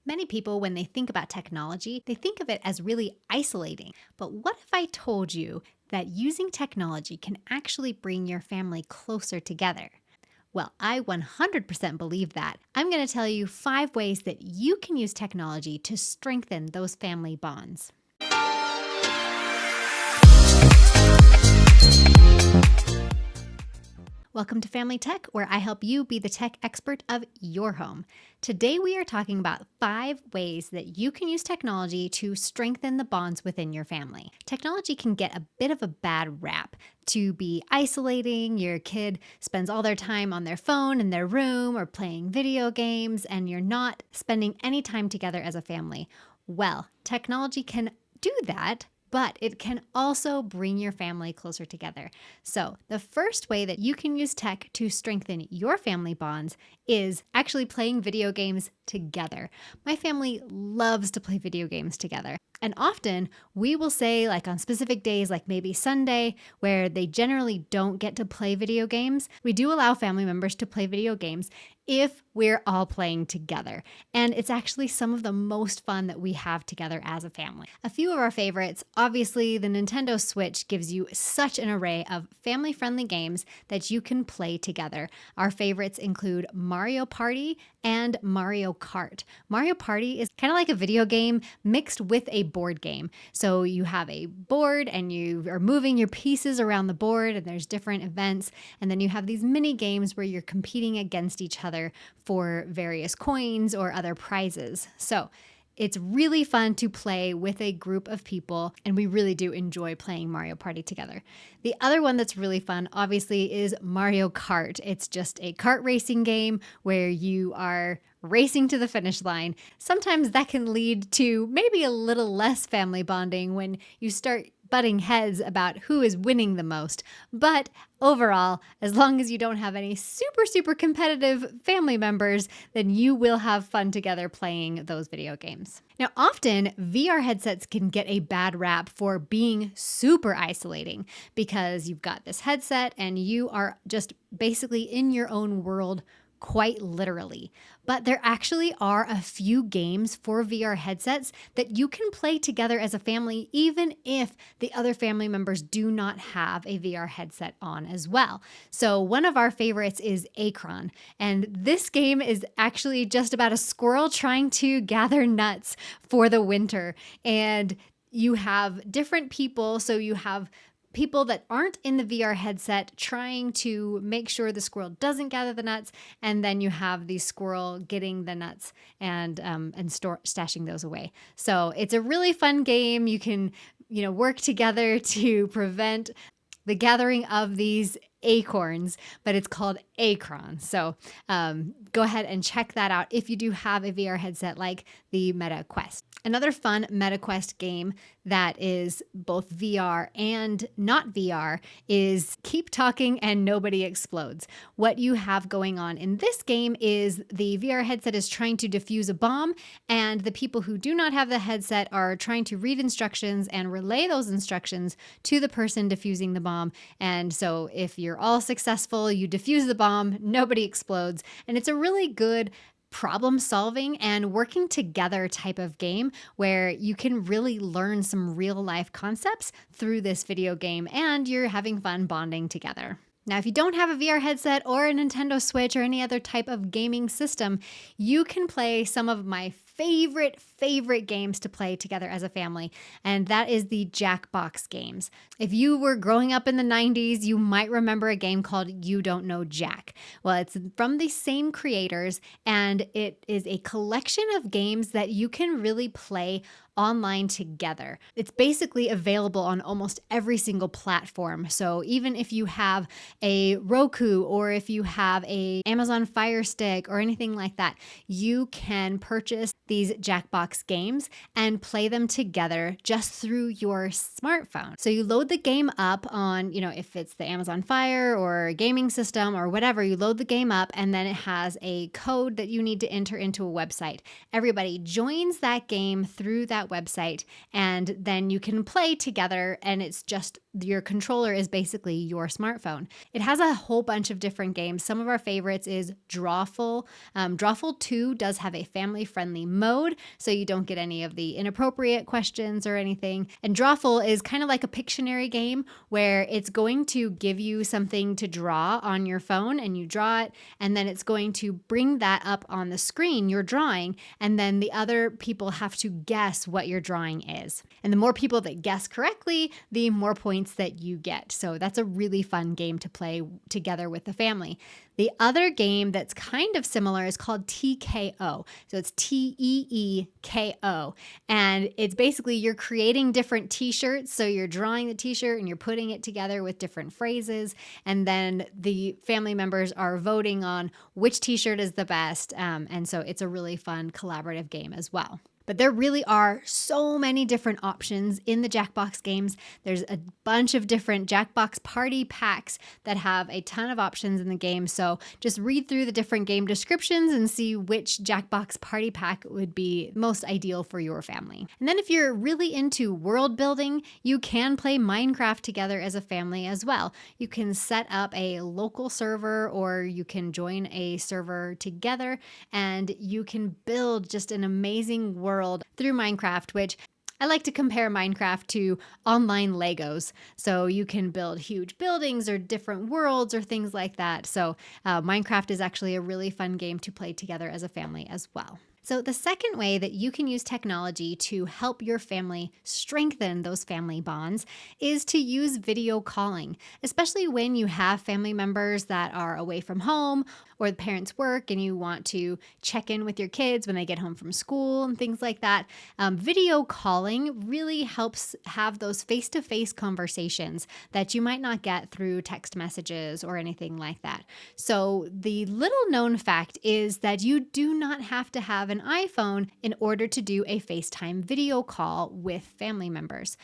Many people, when they think about technology, they think of it as really isolating. But what if I told you that using technology can actually bring your family closer together? Well, I 100% believe that. I'm going to tell you 5 ways that you can use technology to strengthen those family bonds. Welcome to Family Tech, where I help you be the tech expert of your home. Today, we are talking about 5 ways that you can use technology to strengthen the bonds within your family. Technology can get a bit of a bad rap to be isolating. Your kid spends all their time on their phone in their room or playing video games, and you're not spending any time together as a family. Well, technology can do that, but it can also bring your family closer together. So, the first way that you can use tech to strengthen your family bonds is actually playing video games together. My family loves to play video games together. And often we will say, like on specific days, like maybe Sunday, where they generally don't get to play video games, we do allow family members to play video games if we're all playing together. And it's actually some of the most fun that we have together as a family. A few of our favorites, obviously, the Nintendo Switch gives you such an array of family-friendly games that you can play together. Our favorites include Mario Party and Mario Kart. Mario Party is kind of like a video game mixed with a board game. So you have a board and you are moving your pieces around the board and there's different events. And then you have these mini games where you're competing against each other for various coins or other prizes. So it's really fun to play with a group of people, and we really do enjoy playing Mario Party together. The other one that's really fun, obviously, is Mario Kart. It's just a kart racing game where you are racing to the finish line. Sometimes that can lead to maybe a little less family bonding when you start butting heads about who is winning the most. But overall, as long as you don't have any super competitive family members, then you will have fun together playing those video games. Now, often VR headsets can get a bad rap for being super isolating because you've got this headset and you are just basically in your own world, quite literally. But there actually are a few games for VR headsets that you can play together as a family, even if the other family members do not have a VR headset on as well. So one of our favorites is Acron. And this game is actually just about a squirrel trying to gather nuts for the winter. And you have different people. So you have people that aren't in the VR headset trying to make sure the squirrel doesn't gather the nuts, and then you have the squirrel getting the nuts and stashing those away. So it's a really fun game. You can, work together to prevent the gathering of these acorns, but it's called Acron. So go ahead and check that out if you do have a VR headset like the Meta Quest. Another fun Meta Quest game that is both VR and not VR is Keep Talking and Nobody Explodes. What you have going on in this game is the VR headset is trying to defuse a bomb, and the people who do not have the headset are trying to read instructions and relay those instructions to the person defusing the bomb. And so if you're all successful, you defuse the bomb, nobody explodes, and it's a really good problem solving and working together type of game where you can really learn some real life concepts through this video game and you're having fun bonding together. Now, if you don't have a VR headset or a Nintendo Switch or any other type of gaming system, you can play some of my favorite games to play together as a family, and that is the Jackbox games. If you were growing up in the 90s, you might remember a game called You Don't Know Jack. Well, it's from the same creators, and it is a collection of games that you can really play online together. It's basically available on almost every single platform. So even if you have a Roku or if you have a Amazon Fire Stick or anything like that, you can purchase these Jackbox games and play them together just through your smartphone. So you load the game up on, if it's the Amazon Fire or a gaming system or whatever, you load the game up and then it has a code that you need to enter into a website. Everybody joins that game through that that website, and then you can play together, and it's just your controller is basically your smartphone. It has a whole bunch of different games. Some of our favorites is Drawful. Drawful 2 does have a family-friendly mode, so you don't get any of the inappropriate questions or anything. And Drawful is kind of like a Pictionary game where it's going to give you something to draw on your phone, and you draw it, and then it's going to bring that up on the screen, your drawing, and then the other people have to guess what your drawing is. And the more people that guess correctly, the more points that you get. So that's a really fun game to play together with the family. The other game that's kind of similar is called TKO. So it's TEEKO. And it's basically you're creating different t-shirts. So you're drawing the t-shirt and you're putting it together with different phrases. And then the family members are voting on which t-shirt is the best. And so it's a really fun collaborative game as well. But there really are so many different options in the Jackbox games. There's a bunch of different Jackbox party packs that have a ton of options in the game. So just read through the different game descriptions and see which Jackbox party pack would be most ideal for your family. And then if you're really into world building, you can play Minecraft together as a family as well. You can set up a local server, or you can join a server together, and you can build just an amazing world through Minecraft, which I like to compare Minecraft to online Legos. So you can build huge buildings or different worlds or things like that. So Minecraft is actually a really fun game to play together as a family as well. So the second way that you can use technology to help your family strengthen those family bonds is to use video calling, especially when you have family members that are away from home or the parents work and you want to check in with your kids when they get home from school and things like that. Video calling really helps have those face-to-face conversations that you might not get through text messages or anything like that. So the little known fact is that you do not have to have an iPhone in order to do a FaceTime video call with family members.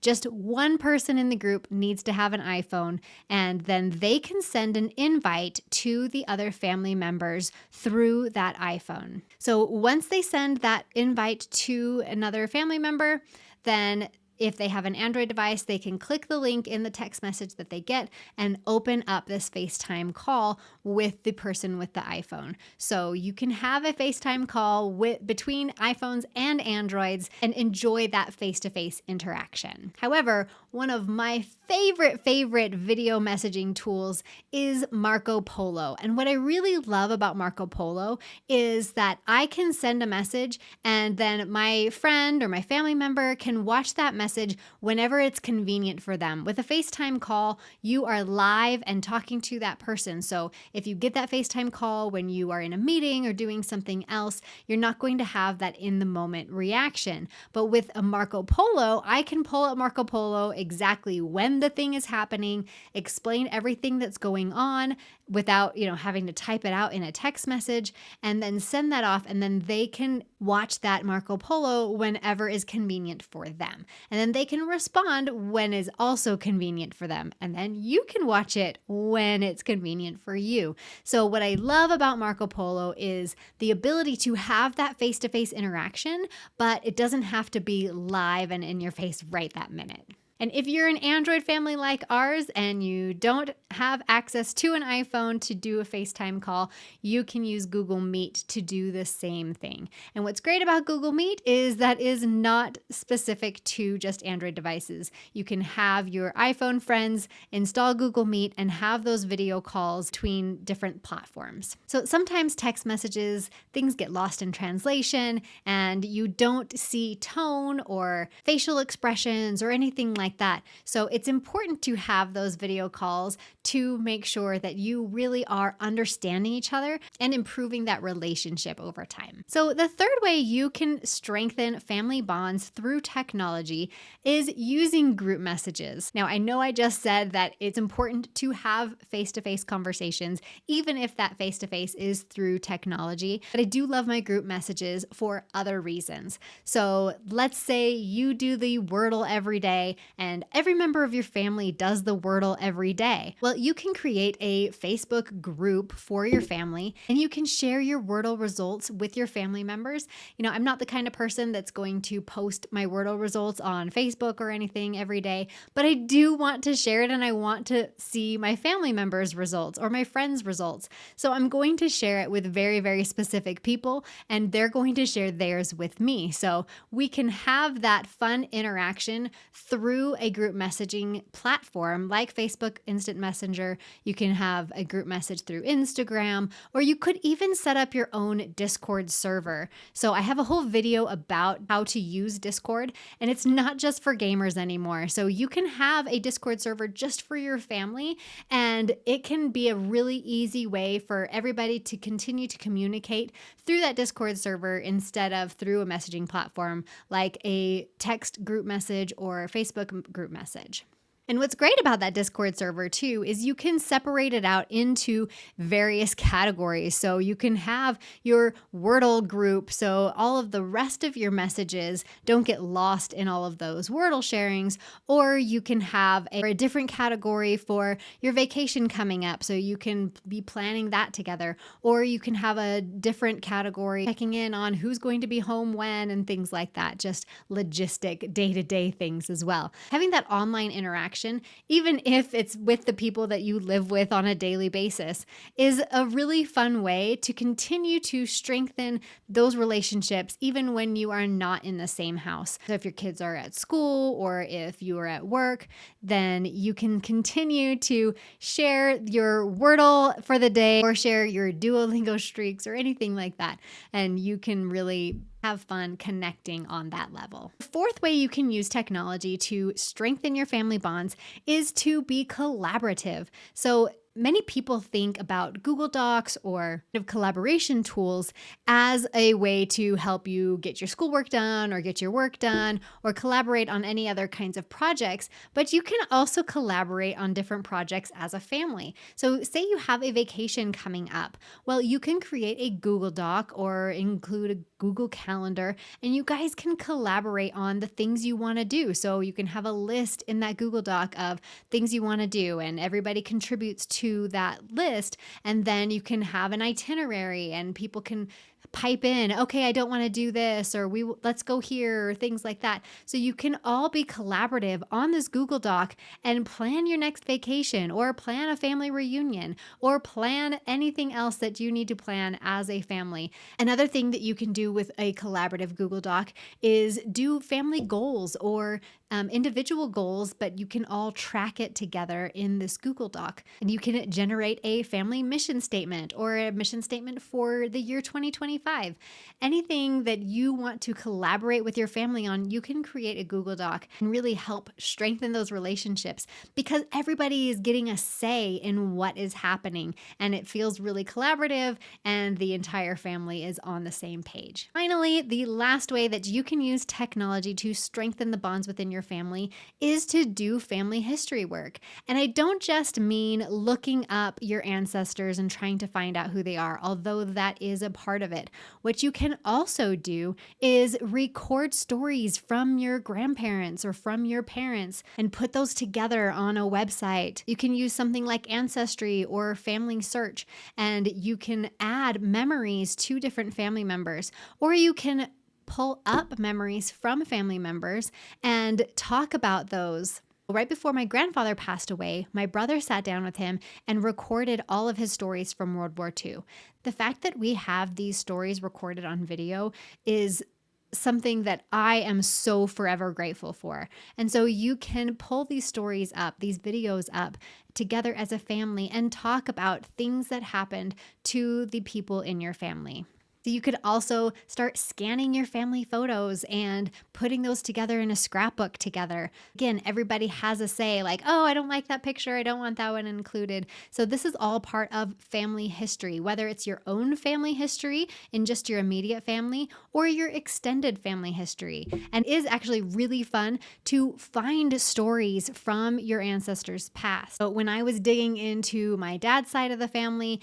Just one person in the group needs to have an iPhone, and then they can send an invite to the other family members through that iPhone. So once they send that invite to another family member, then if they have an Android device, they can click the link in the text message that they get and open up this FaceTime call with the person with the iPhone. So you can have a FaceTime call between iPhones and Androids and enjoy that face-to-face interaction. However, one of my favorite video messaging tools is Marco Polo. And what I really love about Marco Polo is that I can send a message and then my friend or my family member can watch that message whenever it's convenient for them. With a FaceTime call, you are live and talking to that person. So if you get that FaceTime call when you are in a meeting or doing something else, you're not going to have that in the moment reaction. But with a Marco Polo, I can pull up Marco Polo exactly when the thing is happening, explain everything that's going on without, having to type it out in a text message, and then send that off, and then they can watch that Marco Polo whenever is convenient for them. And then they can respond when is also convenient for them. And then you can watch it when it's convenient for you. So what I love about Marco Polo is the ability to have that face-to-face interaction, but it doesn't have to be live and in your face right that minute. And if you're an Android family like ours and you don't have access to an iPhone to do a FaceTime call, you can use Google Meet to do the same thing. And what's great about Google Meet is that is not specific to just Android devices. You can have your iPhone friends install Google Meet and have those video calls between different platforms. So sometimes text messages, things get lost in translation and you don't see tone or facial expressions or anything like that. So it's important to have those video calls to make sure that you really are understanding each other and improving that relationship over time. So the third way you can strengthen family bonds through technology is using group messages. Now, I know I just said that it's important to have face-to-face conversations, even if that face-to-face is through technology, but I do love my group messages for other reasons. So let's say you do the Wordle every day and every member of your family does the Wordle every day. Well, you can create a Facebook group for your family and you can share your Wordle results with your family members. I'm not the kind of person that's going to post my Wordle results on Facebook or anything every day, but I do want to share it and I want to see my family members' results or my friends' results. So I'm going to share it with very, very specific people and they're going to share theirs with me. So we can have that fun interaction through a group messaging platform like Facebook Instant Messenger. You can have a group message through Instagram, or you could even set up your own Discord server. So I have a whole video about how to use Discord, and it's not just for gamers anymore. So you can have a Discord server just for your family, and it can be a really easy way for everybody to continue to communicate through that Discord server instead of through a messaging platform like a text group message or Facebook group message. And what's great about that Discord server too is you can separate it out into various categories. So you can have your Wordle group, so all of the rest of your messages don't get lost in all of those Wordle sharings, or you can have a different category for your vacation coming up, so you can be planning that together, or you can have a different category checking in on who's going to be home when and things like that, just logistic day-to-day things as well. Having that online interaction, even if it's with the people that you live with on a daily basis, is a really fun way to continue to strengthen those relationships even when you are not in the same house. So if your kids are at school or if you are at work, then you can continue to share your Wordle for the day or share your Duolingo streaks or anything like that. And you can really have fun connecting on that level. The fourth way you can use technology to strengthen your family bonds is to be collaborative. So many people think about Google Docs or collaboration tools as a way to help you get your schoolwork done or get your work done or collaborate on any other kinds of projects, but you can also collaborate on different projects as a family. So say you have a vacation coming up. Well, you can create a Google Doc or include a Google Calendar, and you guys can collaborate on the things you want to do. So you can have a list in that Google Doc of things you want to do, and everybody contributes to that list. And then you can have an itinerary and people can pipe in, okay, I don't want to do this, or let's go here, or things like that. So you can all be collaborative on this Google Doc and plan your next vacation or plan a family reunion or plan anything else that you need to plan as a family. Another thing that you can do with a collaborative Google Doc is do family goals or individual goals, but you can all track it together in this Google Doc. And you can generate a family mission statement or a mission statement for the year 2025. Anything that you want to collaborate with your family on, you can create a Google Doc and really help strengthen those relationships because everybody is getting a say in what is happening and it feels really collaborative and the entire family is on the same page. Finally, the last way that you can use technology to strengthen the bonds within your family is to do family history work. And I don't just mean looking up your ancestors and trying to find out who they are, although that is a part of it. What you can also do is record stories from your grandparents or from your parents and put those together on a website. You can use something like Ancestry or Family Search, and you can add memories to different family members, or you can pull up memories from family members and talk about those. Right before my grandfather passed away, my brother sat down with him and recorded all of his stories from World War II. The fact that we have these stories recorded on video is something that I am so forever grateful for. And so you can pull these stories up, these videos up together as a family and talk about things that happened to the people in your family. So you could also start scanning your family photos and putting those together in a scrapbook together. Again, everybody has a say like, oh, I don't like that picture. I don't want that one included. So this is all part of family history, whether it's your own family history in just your immediate family or your extended family history. And it is actually really fun to find stories from your ancestors' past. So when I was digging into my dad's side of the family,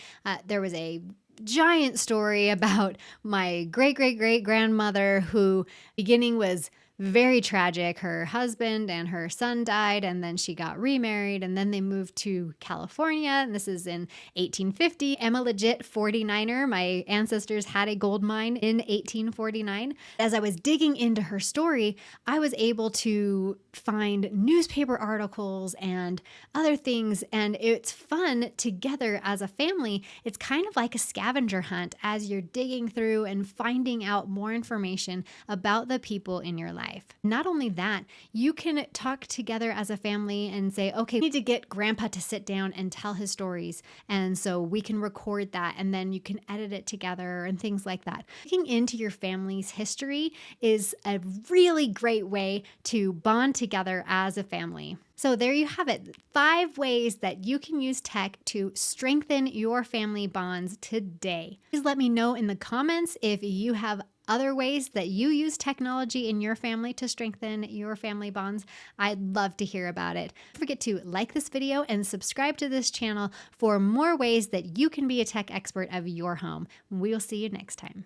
there was a giant story about my great-great-great grandmother who beginning was very tragic. Her husband and her son died, and then she got remarried, and then they moved to California. And this is in 1850. I'm a legit 49er. My ancestors had a gold mine in 1849. As I was digging into her story, I was able to find newspaper articles and other things, and it's fun together as a family. It's kind of like a scavenger hunt as you're digging through and finding out more information about the people in your life. Not only that, you can talk together as a family and say, okay, we need to get grandpa to sit down and tell his stories. And so we can record that, and then you can edit it together and things like that. Looking into your family's history is a really great way to bond together as a family. So there you have it, 5 ways that you can use tech to strengthen your family bonds today. Please let me know in the comments if you have other ways that you use technology in your family to strengthen your family bonds. I'd love to hear about it. Don't forget to like this video and subscribe to this channel for more ways that you can be a tech expert of your home. We will see you next time.